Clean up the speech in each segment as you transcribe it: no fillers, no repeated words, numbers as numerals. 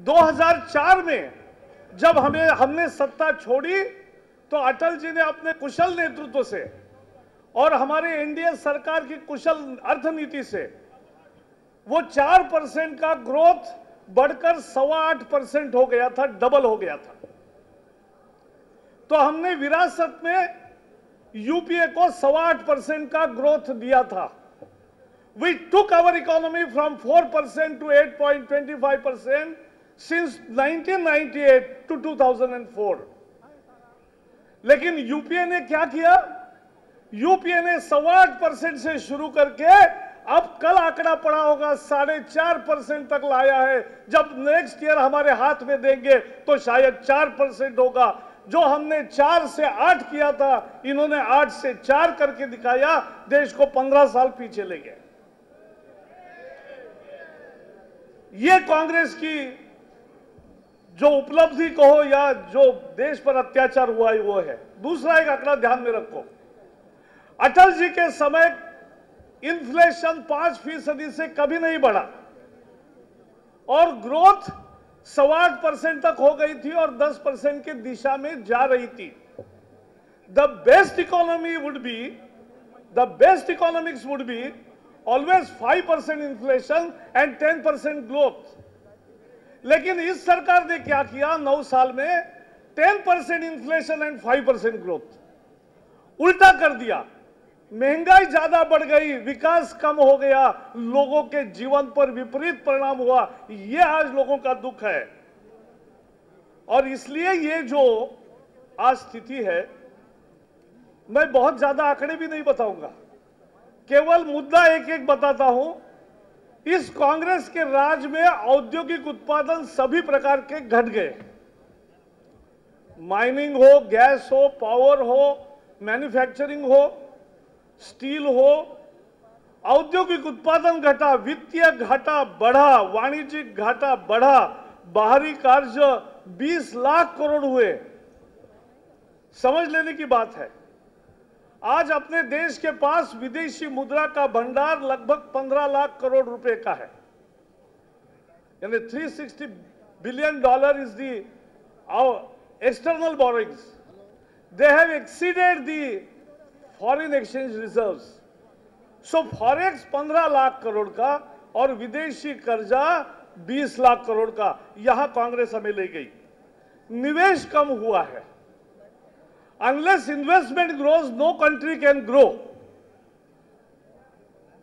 2004 में जब हमने सत्ता छोड़ी तो अटल जी ने अपने कुशल नेतृत्व से और हमारे एनडीए सरकार की कुशल अर्थनीति से वो 4% का ग्रोथ बढ़कर 8.25% हो गया था, डबल हो गया था। तो हमने विरासत में यूपीए को 8.25% का ग्रोथ दिया था। We took our economy from 4% to 8.25% since 1998 to 2004. लेकिन यूपीए ने क्या किया? यूपीए ने 8.25% से शुरू करके अब कल आंकड़ा पड़ा होगा 4.5% तक लाया है। जब नेक्स्ट ईयर हमारे हाथ में देंगे तो शायद 4% होगा। जो हमने 4 से 8 किया था, इन्होंने 8 से 4 करके दिखाया, देश को 15 साल पीछे ले गए। ये कांग्रेस की जो उपलब्धि कहो या जो देश पर अत्याचार हुआ है वो है। दूसरा एक आंकड़ा ध्यान में रखो, अटल जी के समय इन्फ्लेशन 5% से कभी नहीं बढ़ा और ग्रोथ 8.25% तक हो गई थी और 10% की दिशा में जा रही थी। The best economy would be, the best economics would be always 5% inflation and 10% growth. लेकिन इस सरकार ने क्या किया 9 साल में? 10% इन्फ्लेशन एंड 5% ग्रोथ, उल्टा कर दिया। महंगाई ज्यादा बढ़ गई, विकास कम हो गया, लोगों के जीवन पर विपरीत परिणाम हुआ। ये आज लोगों का दुख है और इसलिए ये जो आज स्थिति है, मैं बहुत ज्यादा आंकड़े भी नहीं बताऊंगा, केवल मुद्दा एक एक बताता हूं। इस कांग्रेस के राज में औद्योगिक उत्पादन सभी प्रकार के घट गए। माइनिंग हो, गैस हो, पावर हो, मैन्युफैक्चरिंग हो, स्टील हो, औद्योगिक उत्पादन घटा, वित्तीय घाटा बढ़ा, वाणिज्यिक घाटा बढ़ा, बाहरी कार्य 20 लाख करोड़ हुए। समझ लेने की बात है, आज अपने देश के पास विदेशी मुद्रा का भंडार लगभग 15 लाख करोड़ रुपए का है, यानी $360 billion is the external borrowings. They have exceeded the foreign exchange reserves. So forex 15 lakh crore का और विदेशी कर्जा 20 लाख करोड़ का, यहां कांग्रेस हमें ले गई। निवेश कम हुआ है। Unless investment grows, no country can grow.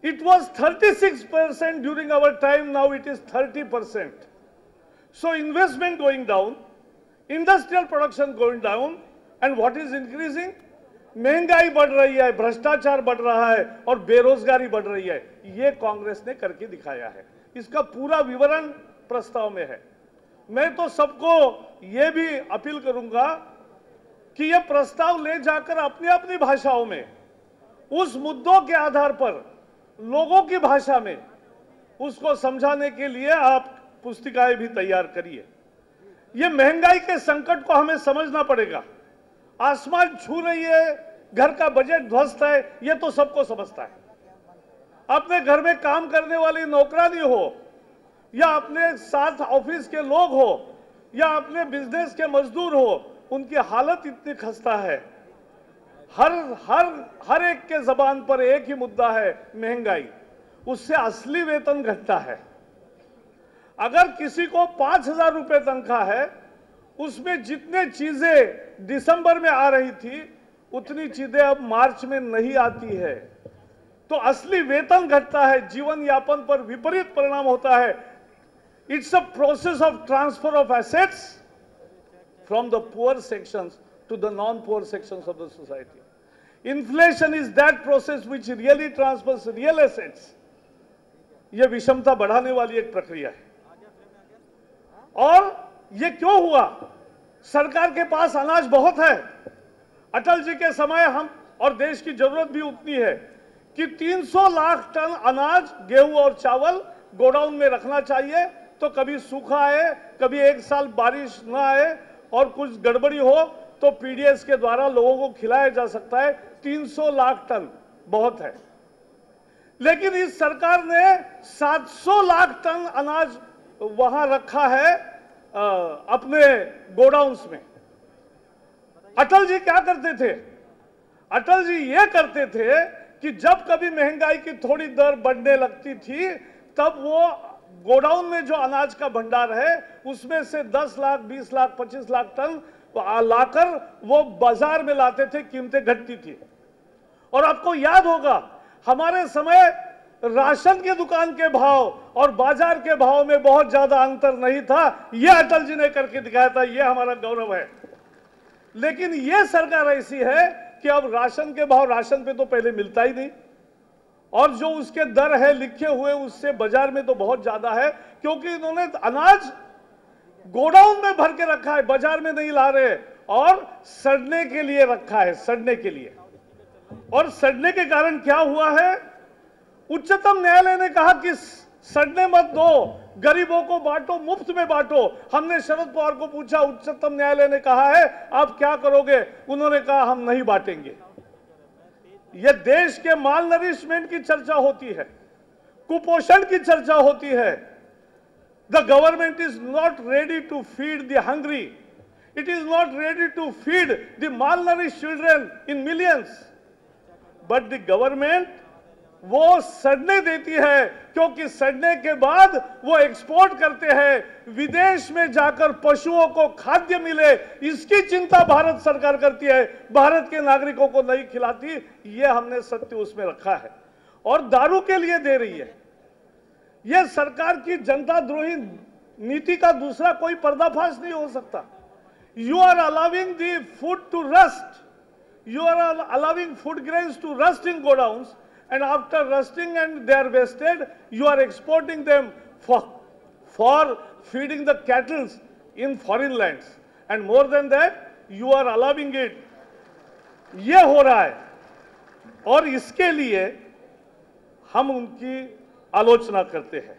It was 36% during our time, now it is 30%. So investment going down, industrial production going down, and what is increasing? महंगाई बढ़ रही है, भ्रष्टाचार बढ़ रहा है और बेरोजगारी बढ़ रही है। ये कांग्रेस ने करके दिखाया है। इसका पूरा विवरण प्रस्ताव में है। मैं तो सबको ये भी अपील करूंगा कि ये प्रस्ताव ले जाकर अपनी अपनी भाषाओं में, उस मुद्दों के आधार पर लोगों की भाषा में उसको समझाने के लिए आप पुस्तिकाएं भी तैयार करिए। ये महंगाई के संकट को हमें समझना पड़ेगा। आसमान छू रही है, घर का बजट ध्वस्त है, ये तो सबको समझता है। अपने घर में काम करने वाली नौकरानी हो या अपने साथ ऑफिस के लोग हो या अपने बिजनेस के मजदूर हो, उनकी हालत इतनी खस्ता है। हर एक के जबान पर एक ही मुद्दा है, महंगाई। उससे असली वेतन घटता है। अगर किसी को 5,000 रुपए तनख्वाह है, उसमें जितने चीजें दिसंबर में आ रही थी उतनी चीजें अब मार्च में नहीं आती है, तो असली वेतन घटता है, जीवन यापन पर विपरीत परिणाम होता है। It's a process of transfer of assets from the poor sections to the non-poor sections of the society. Inflation is that process which really transfers real assets. यह विषमता बढ़ाने वाली एक प्रक्रिया है। और यह क्यों हुआ? सरकार के पास अनाज बहुत है। अटल जी के समय हम और देश की जरूरत भी उतनी है कि 300 लाख टन अनाज, गेहूं और चावल गोडाउन में रखना चाहिए। तो कभी सूखा आए, कभी एक साल बारिश ना आए और कुछ गड़बड़ी हो तो पीडीएस के द्वारा लोगों को खिलाया जा सकता है। 300 लाख टन बहुत है। लेकिन इस सरकार ने 700 लाख टन अनाज वहां रखा है अपने गोडाउन्स में। अटल जी क्या करते थे? अटल जी ये करते थे कि जब कभी महंगाई की थोड़ी दर बढ़ने लगती थी तब वो गोडाउन में जो अनाज का भंडार है उसमें से 10 लाख, 20 लाख, 25 लाख टन लाकर वो बाजार में लाते थे, कीमतें घटती थी। और आपको याद होगा हमारे समय राशन की दुकान के भाव और बाजार के भाव में बहुत ज्यादा अंतर नहीं था। यह अटल जी ने करके दिखाया था, यह हमारा गौरव है। लेकिन यह सरकार ऐसी है कि अब राशन के भाव, राशन पे तो पहले मिलता ही नहीं, और जो उसके दर है लिखे हुए उससे बाजार में तो बहुत ज्यादा है, क्योंकि इन्होंने अनाज गोडाउन में भर के रखा है, बाजार में नहीं ला रहे, और सड़ने के लिए रखा है, सड़ने के लिए। और सड़ने के कारण क्या हुआ है? उच्चतम न्यायालय ने कहा कि सड़ने मत दो, गरीबों को बांटो, मुफ्त में बांटो। हमने शरद पवार को पूछा, उच्चतम न्यायालय ने कहा है आप क्या करोगे? उन्होंने कहा हम नहीं बांटेंगे। यह देश के माल नरिशमेंट की चर्चा होती है, कुपोषण की चर्चा होती है। The government is not ready to feed the hungry, it is not ready to feed the malnourished children in millions, but the government वो सड़ने देती है, क्योंकि सड़ने के बाद वो एक्सपोर्ट करते हैं, विदेश में जाकर पशुओं को खाद्य मिले, इसकी चिंता भारत सरकार करती है, भारत के नागरिकों को नहीं खिलाती। ये हमने सत्य उसमें रखा है। और दारू के लिए दे रही है। यह सरकार की जनता द्रोही नीति का दूसरा कोई पर्दाफाश नहीं हो सकता। You are allowing the food to rust, you are allowing food grains to rust in godowns, and after rusting and they are wasted, you are exporting them for feeding the cattle in foreign lands, and more than that you are allowing it. ये हो रहा है, और इसके लिए हम उनकी आलोचना करते हैं।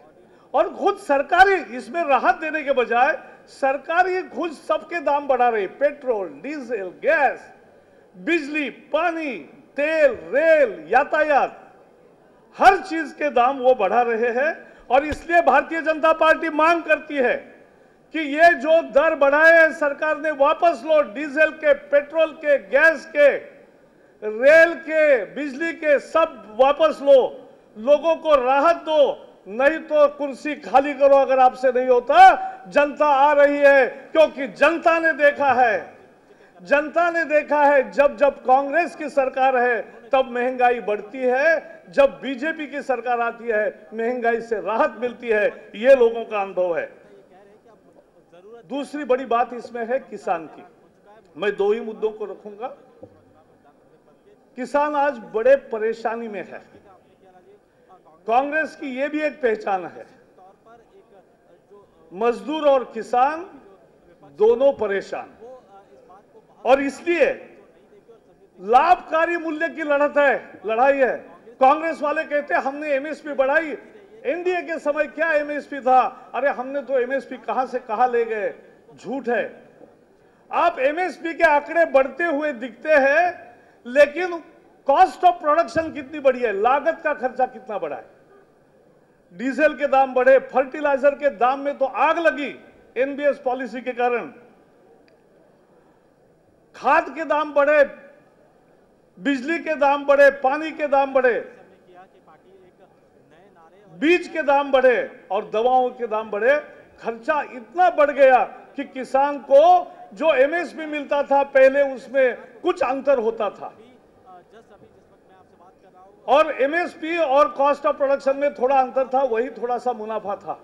और खुद सरकारी इसमें राहत देने के बजाय सरकार ये खुद सबके दाम बढ़ा रही है। पेट्रोल, डीजल, गैस, बिजली, पानी, तेल, रेल, यातायात, हर चीज के दाम वो बढ़ा रहे हैं। और इसलिए भारतीय जनता पार्टी मांग करती है कि ये जो दर बढ़ाए हैं सरकार ने वापस लो। डीजल के, पेट्रोल के, गैस के, रेल के, बिजली के, सब वापस लो, लोगों को राहत दो, नहीं तो कुर्सी खाली करो। अगर आपसे नहीं होता, जनता आ रही है, क्योंकि जनता ने देखा है, जनता ने देखा है जब जब कांग्रेस की सरकार है तब महंगाई बढ़ती है, जब बीजेपी की सरकार आती है महंगाई से राहत मिलती है। ये लोगों का अनुभव है। दूसरी बड़ी बात इसमें है किसान की। मैं दो ही मुद्दों को रखूंगा। किसान आज बड़े परेशानी में है। कांग्रेस की यह भी एक पहचान है, मजदूर और किसान दोनों परेशान, और इसलिए लाभकारी मूल्य की लड़ाई है। कांग्रेस वाले कहते हैं हमने एमएसपी बढ़ाई। एनडीए के समय क्या एमएसपी था? अरे हमने तो एमएसपी कहां से कहां ले गए, झूठ है। आप एमएसपी के आंकड़े बढ़ते हुए दिखते हैं, लेकिन कॉस्ट ऑफ प्रोडक्शन कितनी बढ़ी है, लागत का खर्चा कितना बढ़ा है। डीजल के दाम बढ़े, फर्टिलाइजर के दाम में तो आग लगी एनबीएस पॉलिसी के कारण। खाद के दाम बढ़े, बिजली के दाम बढ़े, पानी के दाम बढ़े, बीज के दाम बढ़े और दवाओं के दाम बढ़े। खर्चा इतना बढ़ गया कि किसान को जो एमएसपी मिलता था पहले उसमें कुछ अंतर होता था, और एमएसपी और कॉस्ट ऑफ प्रोडक्शन में थोड़ा अंतर था, वही थोड़ा सा मुनाफा था।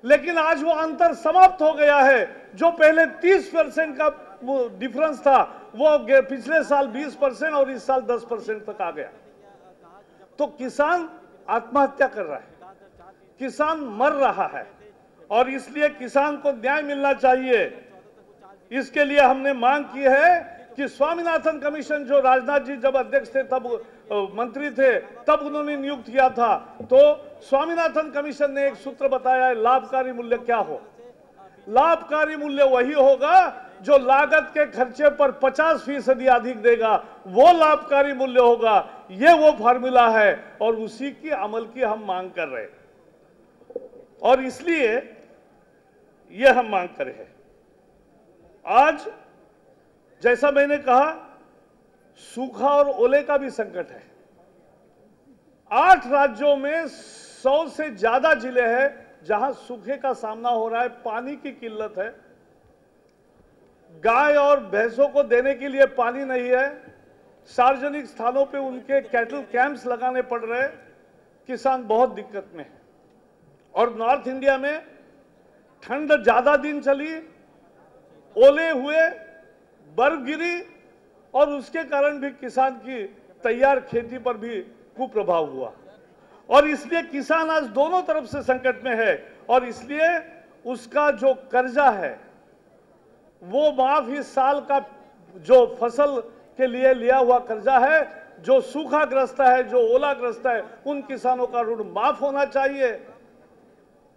लेकिन आज वो अंतर समाप्त हो गया है। जो पहले 30% का डिफरेंस था वो पिछले साल 20% और इस साल 10% तक आ गया। तो किसान आत्महत्या कर रहा है, किसान मर रहा है, और इसलिए किसान को न्याय मिलना चाहिए। इसके लिए हमने मांग की है कि स्वामीनाथन कमीशन, जो राजनाथ जी जब अध्यक्ष थे, तब मंत्री थे, तब उन्होंने नियुक्त किया था, तो स्वामीनाथन कमीशन ने एक सूत्र बताया है, लाभकारी मूल्य क्या हो। लाभकारी मूल्य वही होगा जो लागत के खर्चे पर 50% अधिक देगा, वो लाभकारी मूल्य होगा। ये वो फार्मूला है, और उसी की अमल की हम मांग कर रहे हैं। और इसलिए ये हम मांग कर हैं। आज जैसा मैंने कहा, सूखा और ओले का भी संकट है। 8 राज्यों में 100 से ज्यादा जिले हैं जहां सूखे का सामना हो रहा है, पानी की किल्लत है, गाय और भैंसों को देने के लिए पानी नहीं है, सार्वजनिक स्थानों पे उनके कैटल कैंप्स लगाने पड़ रहे, किसान बहुत दिक्कत में है। और नॉर्थ इंडिया में ठंड ज्यादा दिन चली, ओले हुए, बर्फ गिरी और उसके कारण भी किसान की तैयार खेती पर भी कुप्रभाव हुआ और इसलिए किसान आज दोनों तरफ से संकट में है। और इसलिए उसका जो कर्जा है वो माफ, इस साल का जो फसल के लिए लिया हुआ कर्जा है, जो सूखाग्रस्त है, जो ओलाग्रस्त है, उन किसानों का ऋण माफ होना चाहिए।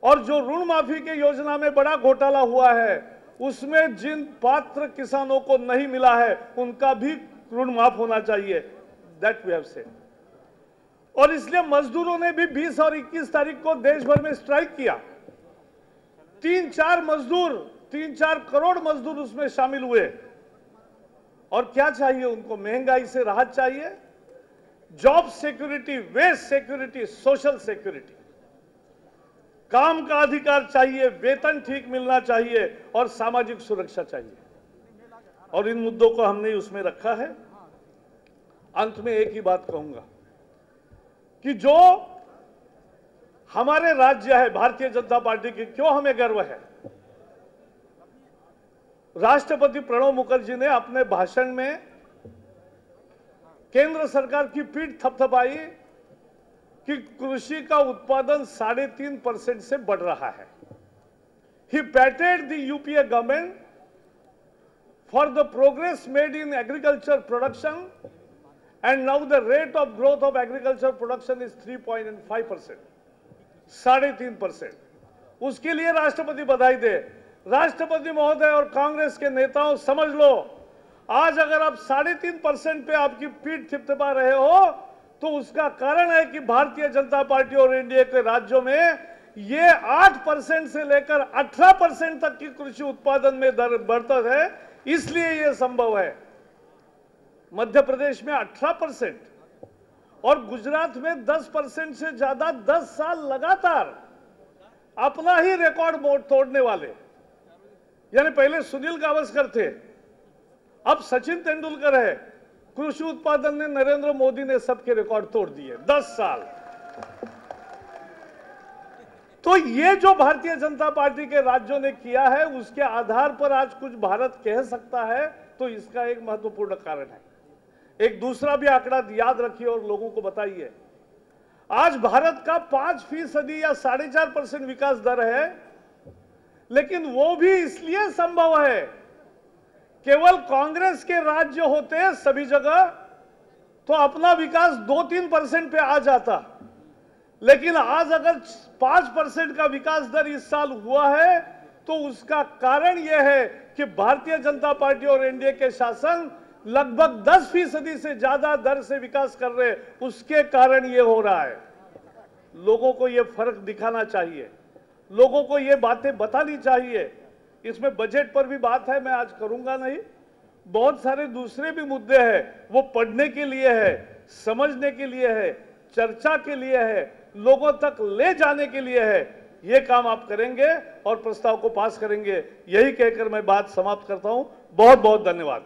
और जो ऋण माफी के योजना में बड़ा घोटाला हुआ है, उसमें जिन पात्र किसानों को नहीं मिला है उनका भी ऋण माफ होना चाहिए। That we have said. और इसलिए मजदूरों ने भी 20 और 21 तारीख को देश भर में स्ट्राइक किया। 3-4 करोड़ मजदूर उसमें शामिल हुए। और क्या चाहिए उनको? महंगाई से राहत चाहिए, job security, wage security, social security, काम का अधिकार चाहिए, वेतन ठीक मिलना चाहिए और सामाजिक सुरक्षा चाहिए। और इन मुद्दों को हमने उसमें रखा है। अंत में एक ही बात कहूंगा कि जो हमारे राज्य है भारतीय जनता पार्टी की, क्यों हमें गर्व है। राष्ट्रपति प्रणब मुखर्जी ने अपने भाषण में केंद्र सरकार की पीठ थपथपाई कि कृषि का उत्पादन 3.5% से बढ़ रहा है। He patted the UPA government for the progress made in agriculture production, and now the rate of growth of agriculture production is 3.5%, 3.5%। उसके लिए राष्ट्रपति बधाई दे। राष्ट्रपति महोदय और कांग्रेस के नेताओं, समझ लो, आज अगर आप 3.5% पे आपकी पीठ थिपथिपा रहे हो तो उसका कारण है कि भारतीय जनता पार्टी और एनडीए के राज्यों में ये 8% से लेकर 18% तक की कृषि उत्पादन में दर बढ़त है, इसलिए ये संभव है। मध्य प्रदेश में 18% और गुजरात में 10% से ज्यादा 10 साल लगातार अपना ही रिकॉर्ड तोड़ने वाले, यानी पहले सुनील गावस्कर थे, अब सचिन तेंदुलकर है। कृषि उत्पादन ने नरेंद्र मोदी ने सबके रिकॉर्ड तोड़ दिए 10 साल। तो ये जो भारतीय जनता पार्टी के राज्यों ने किया है, उसके आधार पर आज कुछ भारत कह सकता है, तो इसका एक महत्वपूर्ण कारण है। एक दूसरा भी आंकड़ा याद रखिए और लोगों को बताइए। आज भारत का 5% या 4.5% विकास दर है, लेकिन वो भी इसलिए संभव है, केवल कांग्रेस के राज्य होते सभी जगह तो अपना विकास 2-3% पे आ जाता, लेकिन आज अगर 5% का विकास दर इस साल हुआ है तो उसका कारण यह है कि भारतीय जनता पार्टी और एनडीए के शासन लगभग 10% से ज्यादा दर से विकास कर रहे, उसके कारण यह हो रहा है। लोगों को यह फर्क दिखाना चाहिए, लोगों को यह बातें बतानी चाहिए। इसमें बजट पर भी बात है, मैं आज करूंगा नहीं। बहुत सारे दूसरे भी मुद्दे हैं, वो पढ़ने के लिए है, समझने के लिए है, चर्चा के लिए है, लोगों तक ले जाने के लिए है। ये काम आप करेंगे और प्रस्ताव को पास करेंगे। यही कहकर मैं बात समाप्त करता हूं। बहुत बहुत धन्यवाद।